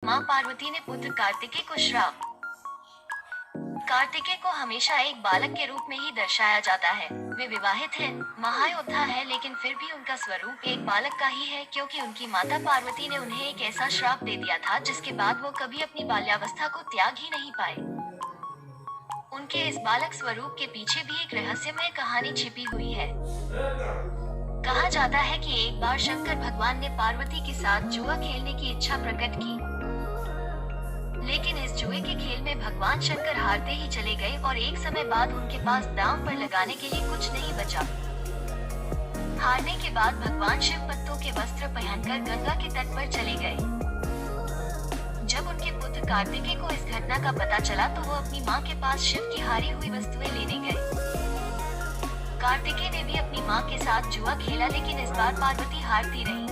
माँ पार्वती ने पुत्र कार्तिकेय को श्राप। कार्तिकेय को हमेशा एक बालक के रूप में ही दर्शाया जाता है। वे विवाहित हैं, महायोद्धा है, लेकिन फिर भी उनका स्वरूप एक बालक का ही है, क्योंकि उनकी माता पार्वती ने उन्हें एक ऐसा श्राप दे दिया था जिसके बाद वो कभी अपनी बाल्यावस्था को त्याग ही नहीं पाए। उनके इस बालक स्वरूप के पीछे भी एक रहस्यमय कहानी छिपी हुई है। कहा जाता है कि एक बार शंकर भगवान ने पार्वती के साथ जुआ खेलने की इच्छा प्रकट की, लेकिन इस जुए के खेल में भगवान शंकर हारते ही चले गए और एक समय बाद उनके पास दांव पर लगाने के लिए कुछ नहीं बचा। हारने के बाद भगवान शिव पत्तों के वस्त्र पहनकर गंगा के तट पर चले गए। जब उनके पुत्र कार्तिकेय को इस घटना का पता चला तो वो अपनी माँ के पास शिव की हारी हुई वस्तुएं लेने गए। कार्तिकेय ने भी अपनी माँ के साथ जुआ खेला, लेकिन इस बार पार्वती हारती रही।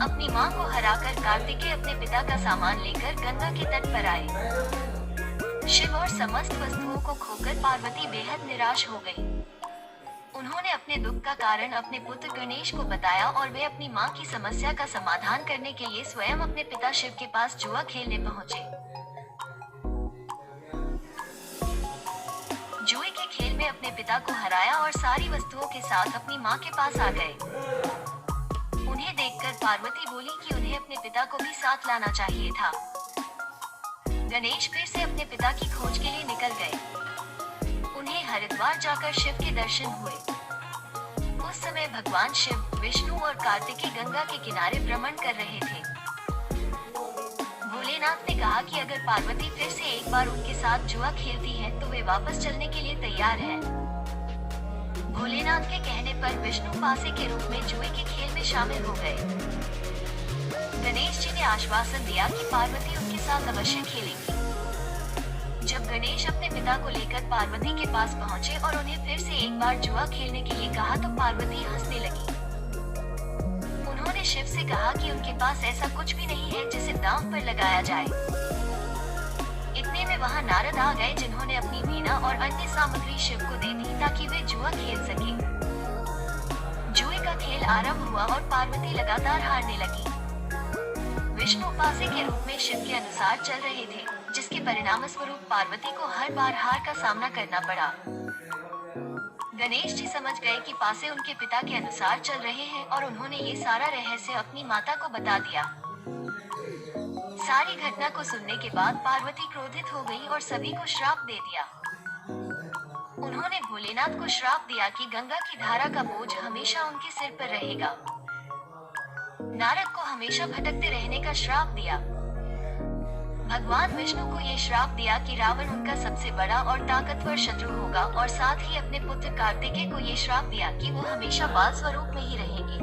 अपनी माँ को हराकर कार्तिकेय अपने पिता का सामान लेकर गंगा के तट पर आए। शिव और समस्त वस्तुओं को खोकर पार्वती बेहद निराश हो गई। उन्होंने अपने दुख का कारण अपने पुत्र गणेश को बताया और वे अपनी माँ की समस्या का समाधान करने के लिए स्वयं अपने पिता शिव के पास जुआ खेलने पहुँचे। जुए के खेल में अपने पिता को हराया और सारी वस्तुओं के साथ अपनी माँ के पास आ गए। उन्हें देखकर पार्वती बोली कि उन्हें अपने पिता को भी साथ लाना चाहिए था। गणेश फिर से अपने पिता की खोज के लिए निकल गए। उन्हें हरिद्वार जाकर शिव के दर्शन हुए। उस समय भगवान शिव, विष्णु और कार्तिकेय गंगा के किनारे भ्रमण कर रहे थे। भोलेनाथ ने कहा कि अगर पार्वती फिर से एक बार उनके साथ जुआ खेलती है तो वे वापस चलने के लिए तैयार हैं। भोलेनाथ के कहने पर विष्णु पासे के रूप में जुए के खेल में शामिल हो गए। गणेश जी ने आश्वासन दिया कि पार्वती उनके साथ अवश्य खेलेंगी। जब गणेश अपने पिता को लेकर पार्वती के पास पहुंचे और उन्हें फिर से एक बार जुआ खेलने के लिए कहा तो पार्वती हंसने लगी। उन्होंने शिव से कहा कि उनके पास ऐसा कुछ भी नहीं है जिसे दांव पर लगाया जाए। इतने में वहां नारद आ गए, जिन्होंने अपनी वीणा और अन्य सामग्री शिव को दे दी ताकि वे जुआ खेल सके। जुए का खेल आरंभ हुआ और पार्वती लगातार हारने लगी। विष्णु पासे के रूप में शिव के अनुसार चल रहे थे, जिसके परिणाम स्वरूप पार्वती को हर बार हार का सामना करना पड़ा। गणेश जी समझ गए कि पासे उनके पिता के अनुसार चल रहे हैं और उन्होंने ये सारा रहस्य अपनी माता को बता दिया। सारी घटना को सुनने के बाद पार्वती क्रोधित हो गई और सभी को श्राप दे दिया। उन्होंने भोलेनाथ को श्राप दिया कि गंगा की धारा का बोझ हमेशा उनके सिर पर रहेगा। नारद को हमेशा भटकते रहने का श्राप दिया। भगवान विष्णु को ये श्राप दिया कि रावण उनका सबसे बड़ा और ताकतवर शत्रु होगा, और साथ ही अपने पुत्र कार्तिकेय को ये श्राप दिया कि वो हमेशा बाल स्वरूप में ही रहेंगे।